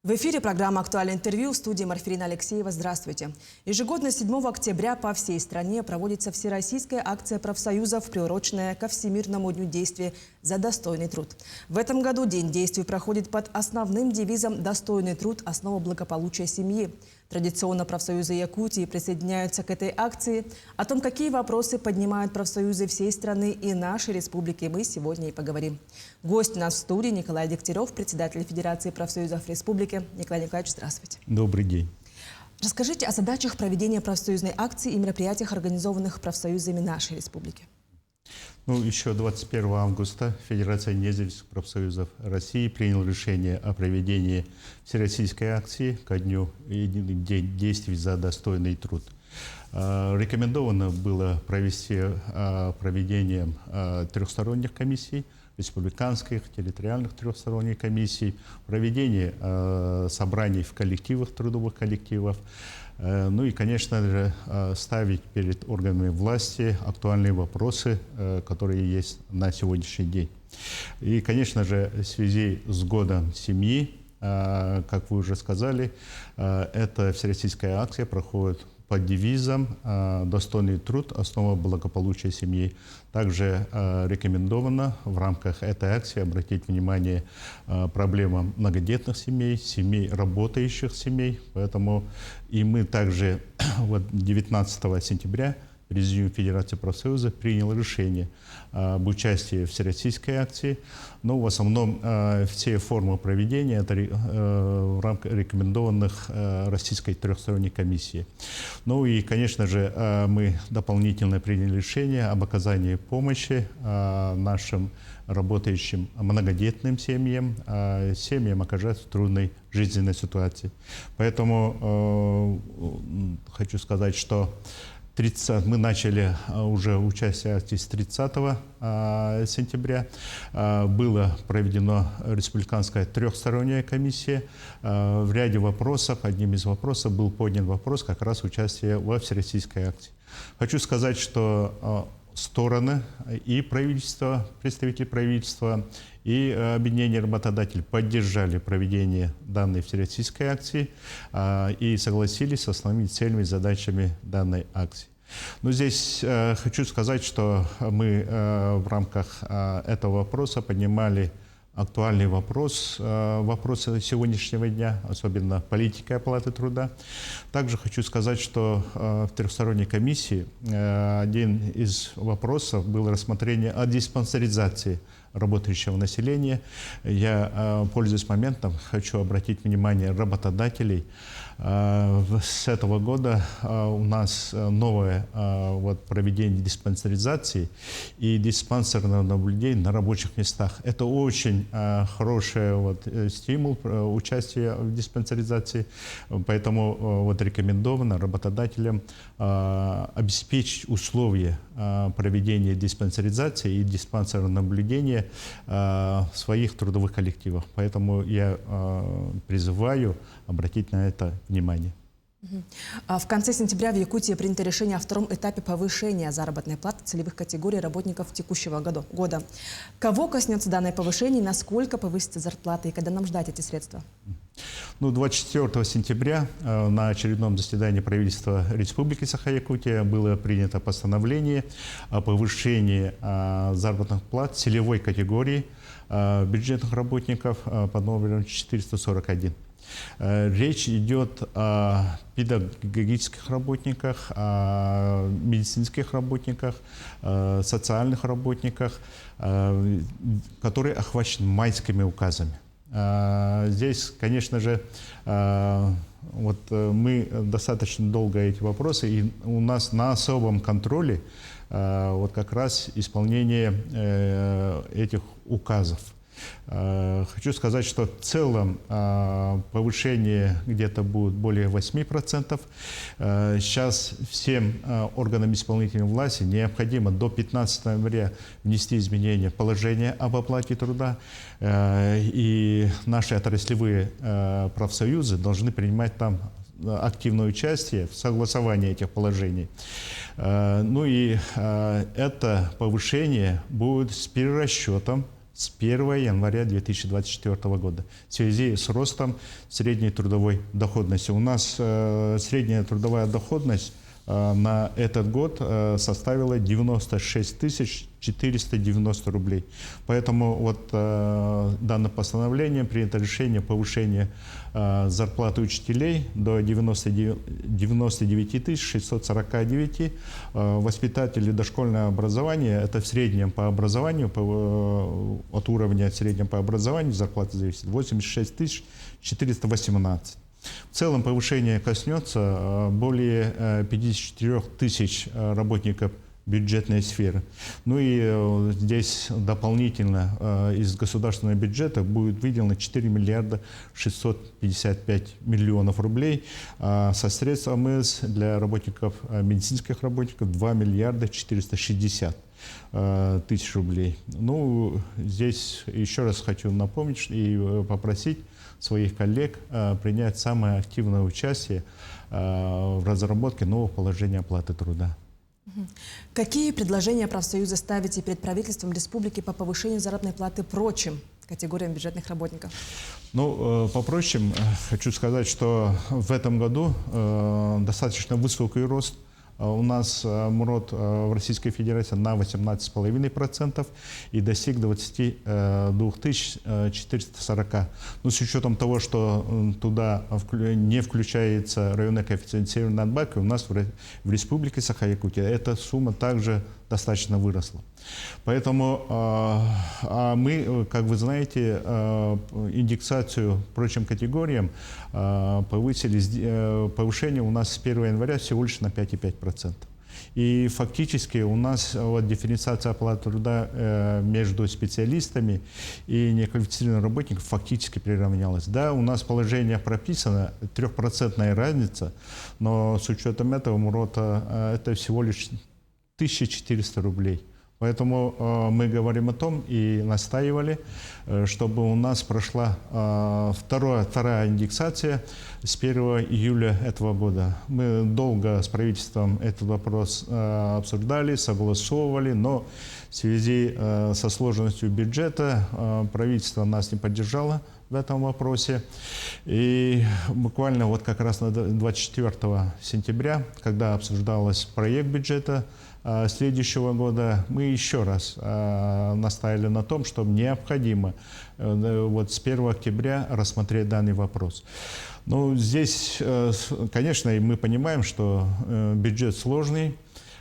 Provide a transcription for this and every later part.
В эфире программа «Актуальное интервью» в студии Марфирина Алексеева. Здравствуйте. Ежегодно 7 октября по всей стране проводится всероссийская акция профсоюзов, приуроченная ко Всемирному дню действия за достойный труд. В этом году День действий проходит под основным девизом «Достойный труд – основа благополучия семьи». Традиционно профсоюзы Якутии присоединяются к этой акции. О том, какие вопросы поднимают профсоюзы всей страны и нашей республики, мы сегодня и поговорим. Гость у нас в студии Николай Дегтярев, председатель Федерации профсоюзов республики. Николай Николаевич, здравствуйте. Добрый день. Расскажите о задачах проведения профсоюзной акции и мероприятиях, организованных профсоюзами нашей республики. Еще 21 августа Федерация независимых профсоюзов России приняла решение о проведении всероссийской акции ко дню День действий за достойный труд. Рекомендовано было провести проведением трехсторонних комиссий, республиканских, территориальных трехсторонних комиссий, проведение собраний в коллективах, трудовых коллективов, ну и, конечно же, ставить перед органами власти актуальные вопросы, которые есть на сегодняшний день. И, конечно же, в связи с годом семьи, как вы уже сказали, эта всероссийская акция проходит под девизом «Достойный труд – основа благополучия семьи». Также рекомендовано в рамках этой акции обратить внимание проблемам многодетных семей, семей работающих семей. Поэтому и мы также 19 сентября Президиум Федерации профсоюзов принял решение об участии в всероссийской акции. Но в основном все формы проведения это в рамках рекомендованных Российской трехсторонней комиссии. Ну и, конечно же, мы дополнительно приняли решение об оказании помощи нашим работающим многодетным семьям, семьям, оказавшимся в трудной жизненной ситуации. Поэтому хочу сказать, что мы начали уже участие акции с 30 сентября. Была проведена республиканская трехсторонняя комиссия. В ряде вопросов, одним из вопросов был поднят вопрос как раз участия во всероссийской акции. Хочу сказать, что стороны и правительство, представители правительства и объединение работодателей поддержали проведение данной всероссийской акции и согласились с основными целями и задачами данной акции. Но здесь хочу сказать, что мы в рамках этого вопроса поднимали актуальный вопрос, вопросы сегодняшнего дня, особенно политика оплаты труда. Также хочу сказать, что в трехсторонней комиссии один из вопросов был рассмотрение о диспансеризации работающего населения. Я, пользуясь моментом, хочу обратить внимание работодателей. С этого года у нас новое проведение диспансеризации и диспансерного наблюдения на рабочих местах. Это очень хороший стимул участия в диспансеризации, поэтому рекомендовано работодателям обеспечить условия проведения диспансеризации и диспансерного наблюдения в своих трудовых коллективах. Поэтому я призываю обратить на это внимание. В конце сентября в Якутии принято решение о втором этапе повышения заработной платы целевых категорий работников текущего года. Кого коснется данное повышение, насколько повысится зарплата и когда нам ждать эти средства? 24 сентября на очередном заседании правительства Республики Саха-Якутия было принято постановление о повышении заработных плат целевой категории бюджетных работников под номером 441. Речь идет о педагогических работниках, о медицинских работниках, социальных работниках, которые охвачены майскими указами. Здесь, конечно же, мы достаточно долго эти вопросы, и у нас на особом контроле как раз исполнение этих указов. Хочу сказать, что в целом повышение где-то будет более 8%. Сейчас всем органам исполнительной власти необходимо до 15 ноября внести изменения в положение об оплате труда. И наши отраслевые профсоюзы должны принимать там активное участие в согласовании этих положений. Ну и это повышение будет с перерасчетом с 1 января 2024 года в связи с ростом средней трудовой доходности. У нас средняя трудовая доходность на этот год составила 96 490 рублей. Поэтому вот данным постановлением принято решение повышения зарплаты учителей до 99 649. Воспитатели дошкольного образования, это в среднем по образованию, от уровня среднего по образованию зарплата зависит, 86 418. В целом повышение коснется более 54 тысяч работников бюджетной сферы. Ну и здесь дополнительно из государственного бюджета будет выделено 4 миллиарда 655 миллионов рублей, а со средств ОМС для работников, медицинских работников 2 миллиарда 460 тысяч рублей. Ну, здесь еще раз хочу напомнить и попросить своих коллег принять самое активное участие в разработке нового положения оплаты труда. Какие предложения профсоюза ставите перед правительством республики по повышению заработной платы прочим категориям бюджетных работников? Ну, по прочим, хочу сказать, что в этом году достаточно высокий рост. У нас МРОТ в Российской Федерации на 18,5% и достиг 22 440. Но с учетом того, что туда не включается районный коэффициент северной надбавки, у нас в Республике Саха-Якутия эта сумма также достаточно выросла. Поэтому мы, как вы знаете, индексацию прочим категориям повышение у нас с 1 января всего лишь на 5,5%. И фактически у нас вот дифференциация оплаты труда между специалистами и неквалифицированными работниками фактически приравнялась. Да, у нас положение прописано, 3% разница, но с учетом этого МРОТа это всего лишь 1400 рублей. Поэтому мы говорим о том и настаивали, чтобы у нас прошла вторая индексация с 1 июля этого года. Мы долго с правительством этот вопрос обсуждали, согласовывали, но в связи со сложностью бюджета правительство нас не поддержало в этом вопросе. И буквально вот как раз на 24 сентября, когда обсуждался проект бюджета следующего года, мы еще раз настаивали на том, что необходимо вот с 1 октября рассмотреть данный вопрос. Ну, здесь, конечно, мы понимаем, что бюджет сложный,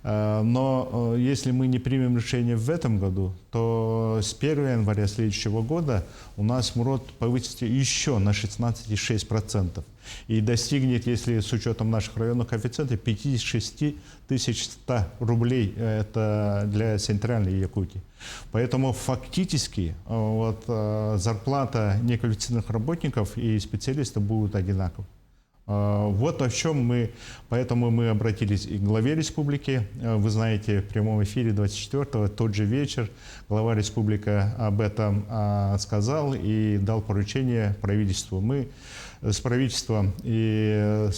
но если мы не примем решение в этом году, то с 1 января следующего года у нас МРОТ повысится еще на 16,6%. И достигнет, если с учетом наших районных коэффициентов, 56 100 рублей это для центральной Якутии. Поэтому фактически вот, зарплата неквалифицированных работников и специалистов будут одинаковы. Вот о чем поэтому мы обратились и к главе республики. Вы знаете, в прямом эфире 24-го, тот же вечер, глава республики об этом сказал и дал поручение правительству. Мы с правительством и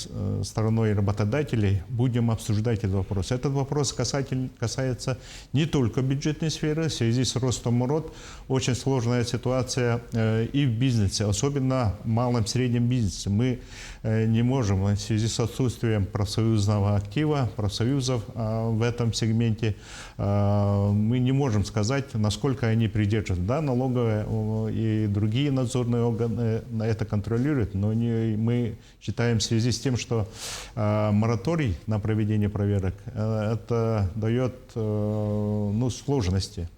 стороной работодателей будем обсуждать этот вопрос. Этот вопрос касается не только бюджетной сферы. В связи с ростом МРОТ очень сложная ситуация и в бизнесе, особенно в малом и среднем бизнесе. Мы не можем в связи с отсутствием профсоюзного актива, профсоюзов в этом сегменте, мы не можем сказать, насколько они придерживаются. Да, налоговые и другие надзорные органы это контролируют, но мы считаем в связи с тем, что мораторий на проведение проверок, это дает сложности.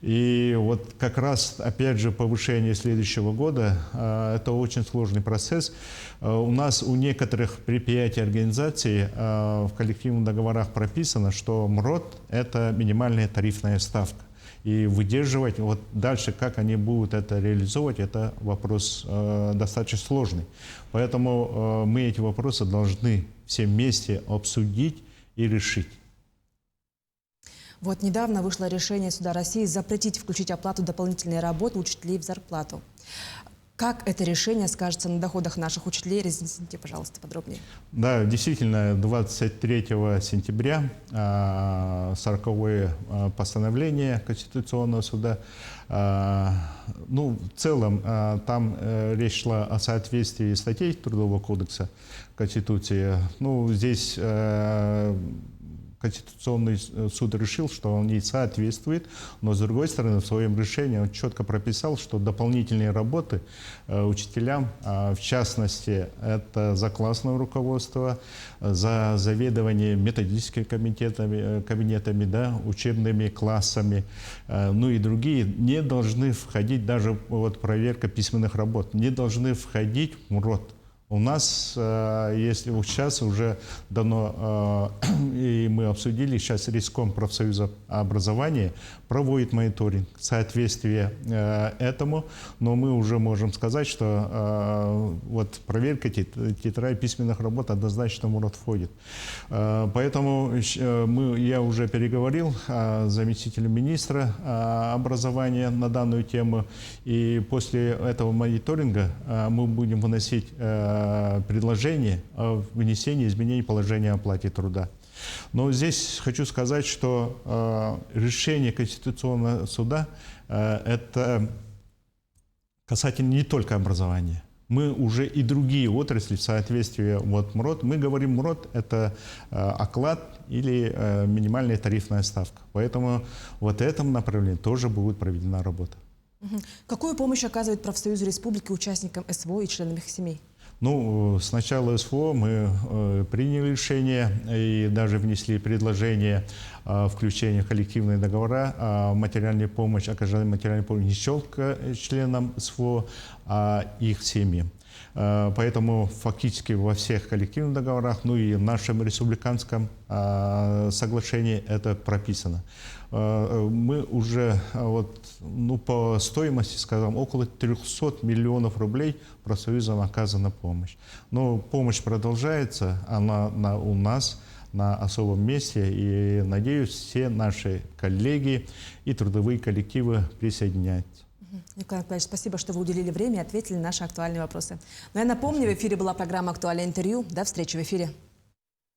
И вот как раз, опять же, повышение следующего года, это очень сложный процесс. У нас у некоторых предприятий и организаций в коллективных договорах прописано, что МРОТ – это минимальная тарифная ставка. И выдерживать, вот дальше, как они будут это реализовывать, это вопрос достаточно сложный. Поэтому мы эти вопросы должны все вместе обсудить и решить. Вот недавно вышло решение Суда России запретить включить оплату дополнительной работы учителей в зарплату. Как это решение скажется на доходах наших учителей? Разъясните, пожалуйста, подробнее. Да, действительно, 23 сентября 40-е постановление Конституционного суда. Ну, в целом, там речь шла о соответствии статей Трудового кодекса Конституции. Ну, здесь Конституционный суд решил, что он не соответствует, но, с другой стороны, в своем решении он четко прописал, что дополнительные работы учителям, в частности, это за классное руководство, за заведование методическими кабинетами, да, учебными классами, ну и другие, не должны входить, даже вот проверка письменных работ, не должны входить в МРОТ. У нас, если сейчас уже дано, и мы обсудили, сейчас Риском профсоюза образования проводит мониторинг соответствия этому, но мы уже можем сказать, что вот проверка тетради письменных работ однозначно в МРОТ входит. Поэтому я уже переговорил с заместителем министра образования на данную тему, и после этого мониторинга мы будем выносить предложение о внесении изменений положения о оплате труда. Но здесь хочу сказать, что решение Конституционного суда это касательно не только образования. Мы уже и другие отрасли в соответствии вот МРОТ. Мы говорим, МРОТ – это оклад или минимальная тарифная ставка. Поэтому вот в этом направлении тоже будет проведена работа. Какую помощь оказывает профсоюз республики участникам СВО и членам их семей? Ну, с начала СВО мы приняли решение и даже внесли предложение включения в коллективные договора материальной помощи, оказания материальной помощи не только членам СВО, а их семьям. Поэтому фактически во всех коллективных договорах, ну и в нашем республиканском соглашении это прописано. Мы уже вот, ну, по стоимости, скажем, около 300 миллионов рублей профсоюзам оказана помощь. Но помощь продолжается, она у нас на особом месте, и, надеюсь, все наши коллеги и трудовые коллективы присоединяются. Николай Николаевич, спасибо, что вы уделили время и ответили на наши актуальные вопросы. Но я напомню, в эфире была программа «Актуальное интервью». До встречи в эфире.